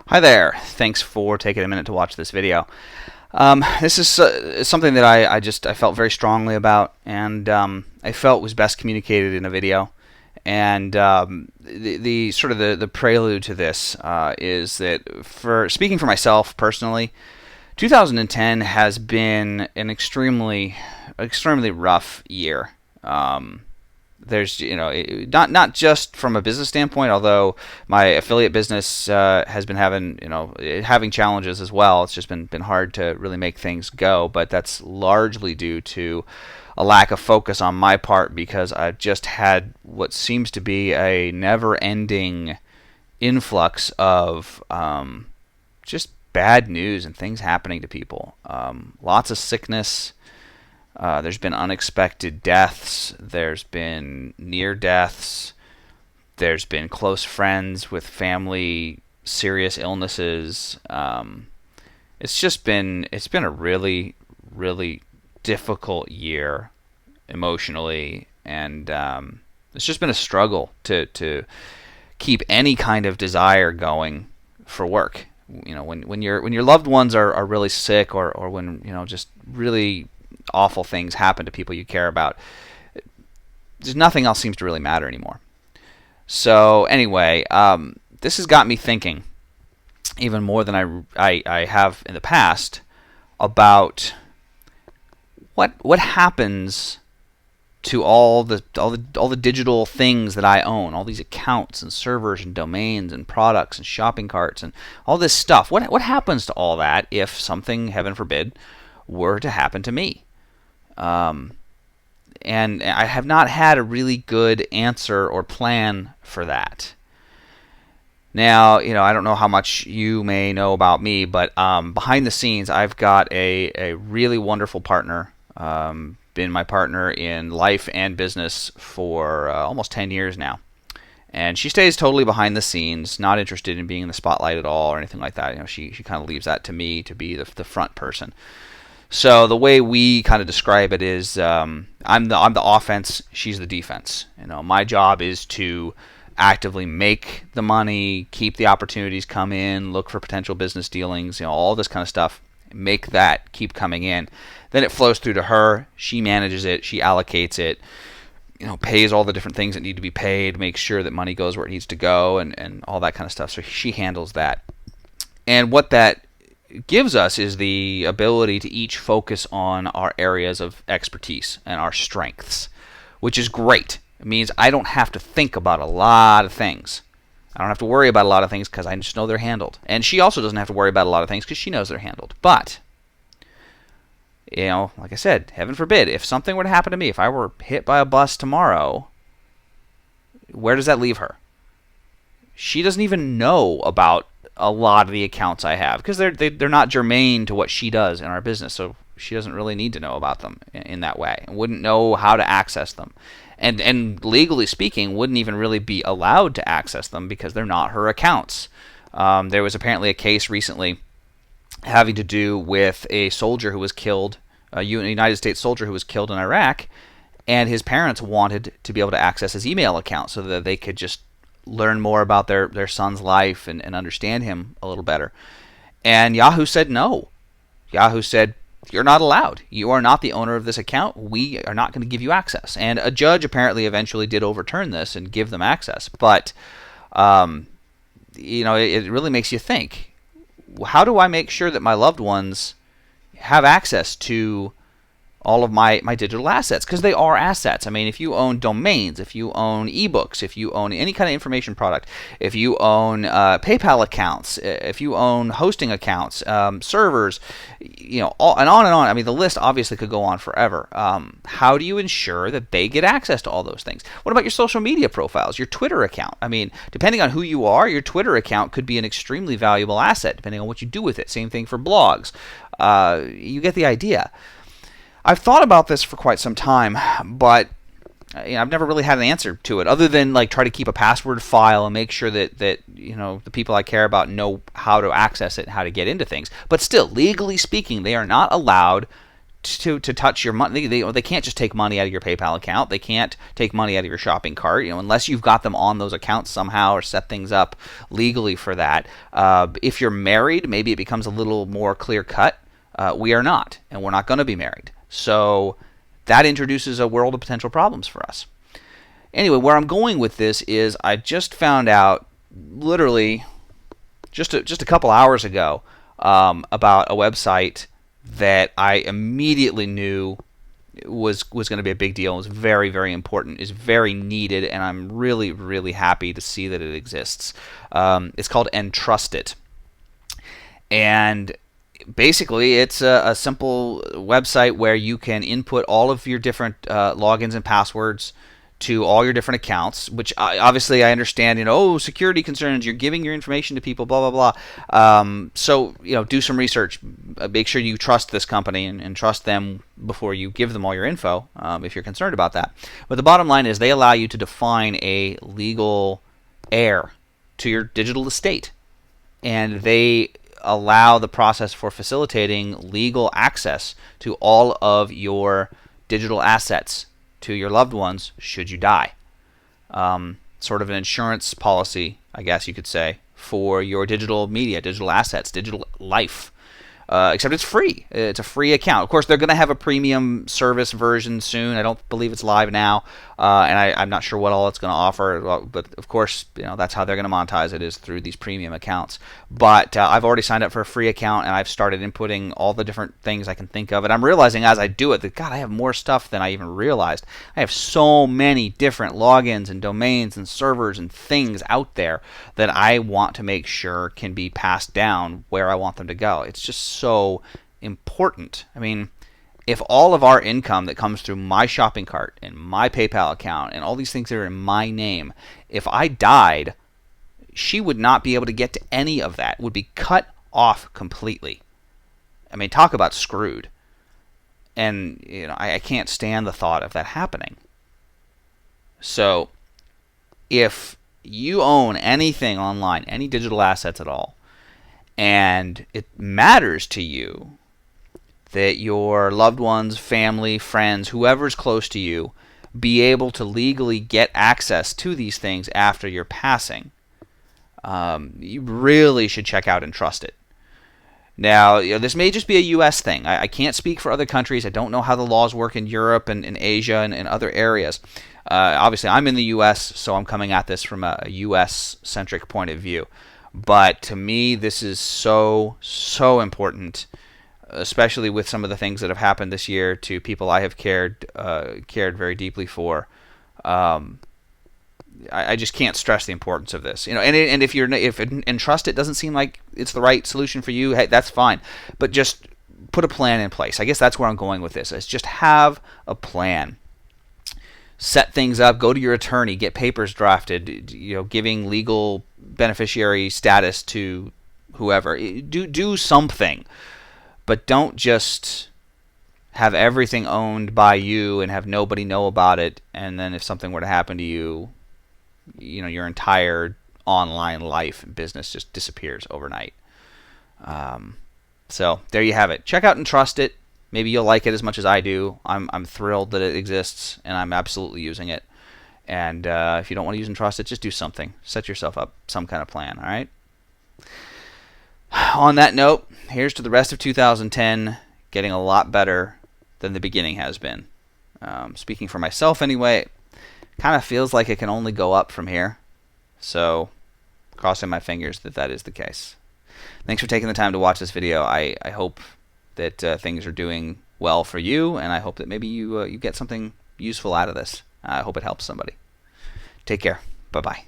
Hi there. Thanks for taking a minute to watch this video. This is something that I felt very strongly about, and I felt was best communicated in a video. And the sort of the prelude to this is that, for speaking for myself personally, 2010 has been an extremely rough year. There's not just from a business standpoint, although my affiliate business has been having challenges as well. It's just been hard to really make things go, but that's largely due to a lack of focus on my part, because I've just had what seems to be a never-ending influx of just bad news and things happening to people. Lots of sickness. There's been unexpected deaths. There's been near deaths. There's been close friends with family serious illnesses. It's been a really difficult year emotionally, and it's just been a struggle to keep any kind of desire going for work. When your loved ones are really sick, or when just really awful things happen to people you care about, there's nothing else seems to really matter anymore. So anyway, this has got me thinking even more than I have in the past about what happens to all the digital things that I own, all these accounts and servers and domains and products and shopping carts and all this stuff. What happens to all that if something, heaven forbid, were to happen to me? And I have not had a really good answer or plan for that. Now, I don't know how much you may know about me, but behind the scenes, I've got a really wonderful partner. Been my partner in life and business for almost 10 years now. And she stays totally behind the scenes, not interested in being in the spotlight at all or anything like that. She kind of leaves that to me to be the front person. So the way we kind of describe it is, I'm the offense, she's the defense. My job is to actively make the money, keep the opportunities come in, look for potential business dealings, all this kind of stuff. Make that keep coming in. Then it flows through to her. She manages it. She allocates it. Pays all the different things that need to be paid, makes sure that money goes where it needs to go, and all that kind of stuff. So she handles that. And what that gives us is the ability to each focus on our areas of expertise and our strengths, which is great. It means I don't have to think about a lot of things. I don't have to worry about a lot of things because I just know they're handled. And she also doesn't have to worry about a lot of things because she knows they're handled. But, like I said, heaven forbid, if something were to happen to me, if I were hit by a bus tomorrow, where does that leave her? She doesn't even know about a lot of the accounts I have because they're not germane to what she does in our business, so she doesn't really need to know about them in that way, and wouldn't know how to access them, and legally speaking wouldn't even really be allowed to access them because they're not her accounts. There was apparently a case recently having to do with a soldier who was killed, a United States soldier who was killed in Iraq, and his parents wanted to be able to access his email account so that they could just learn more about their son's life and understand him a little better. And Yahoo said no. Yahoo said, you're not allowed. You are not the owner of this account. We are not going to give you access. And a judge apparently eventually did overturn this and give them access. But, it really makes you think, how do I make sure that my loved ones have access to all of my digital assets? Because they are assets. I mean, if you own domains, if you own ebooks, if you own any kind of information product, if you own PayPal accounts, if you own hosting accounts, servers, all, and on and on. I mean, the list obviously could go on forever. How do you ensure that they get access to all those things? What about your social media profiles, your Twitter account? I mean, depending on who you are, your Twitter account could be an extremely valuable asset, depending on what you do with it. Same thing for blogs. You get the idea. I've thought about this for quite some time, but I've never really had an answer to it, other than try to keep a password file and make sure that the people I care about know how to access it and how to get into things. But still, legally speaking, they are not allowed to touch your money. They can't just take money out of your PayPal account. They can't take money out of your shopping cart, unless you've got them on those accounts somehow or set things up legally for that. If you're married, maybe it becomes a little more clear cut. We are not, and we're not going to be married. So that introduces a world of potential problems for us. Anyway, where I'm going with this is I just found out, literally just a couple hours ago, about a website that I immediately knew was going to be a big deal. It was very, very important. Is very needed, and I'm really, really happy to see that it exists. It's called Entrusted, and basically it's a simple website where you can input all of your different logins and passwords to all your different accounts, which obviously I understand, security concerns, you're giving your information to people, blah, blah, blah. So, do some research. Make sure you trust this company and trust them before you give them all your info, if you're concerned about that. But the bottom line is they allow you to define a legal heir to your digital estate. And they allow the process for facilitating legal access to all of your digital assets to your loved ones should you die. Sort of an insurance policy, I guess you could say, for your digital media, digital assets, digital life. Except it's free. It's a free account. Of course, they're going to have a premium service version soon. I don't believe it's live now, and I'm not sure what all it's going to offer. But of course, that's how they're going to monetize it, is through these premium accounts. But I've already signed up for a free account, and I've started inputting all the different things I can think of. And I'm realizing as I do it that, God, I have more stuff than I even realized. I have so many different logins and domains and servers and things out there that I want to make sure can be passed down where I want them to go. It's just so important. I mean, if all of our income that comes through my shopping cart and my PayPal account and all these things that are in my name, if I died, she would not be able to get to any of that. It would be cut off completely. I mean, talk about screwed. And I can't stand the thought of that happening. So if you own anything online, any digital assets at all, and it matters to you that your loved ones, family, friends, whoever's close to you, be able to legally get access to these things after your passing, you really should check out Entrusted. Now, this may just be a U.S. thing. I can't speak for other countries. I don't know how the laws work in Europe and in Asia and other areas. Obviously, I'm in the U.S., so I'm coming at this from a U.S.-centric point of view. But to me, this is so, so important, especially with some of the things that have happened this year to people I have cared very deeply for. I just can't stress the importance of this. And if Entrusted doesn't seem like it's the right solution for you, hey, that's fine. But just put a plan in place. I guess that's where I'm going with this. Is just have a plan. Set things up. Go to your attorney. Get papers drafted. Giving legal beneficiary status to whoever. Do something, but don't just have everything owned by you and have nobody know about it. And then if something were to happen to you, your entire online life and business just disappears overnight. So there you have it. Check out Entrusted. Maybe you'll like it as much as I do. I'm thrilled that it exists, and I'm absolutely using it. And if you don't want to use Entrusted, just do something. Set yourself up some kind of plan, all right? On that note, here's to the rest of 2010 getting a lot better than the beginning has been. Speaking for myself anyway, it kind of feels like it can only go up from here. So, crossing my fingers that is the case. Thanks for taking the time to watch this video. I hope that things are doing well for you, and I hope that maybe you get something useful out of this. I hope it helps somebody. Take care. Bye-bye.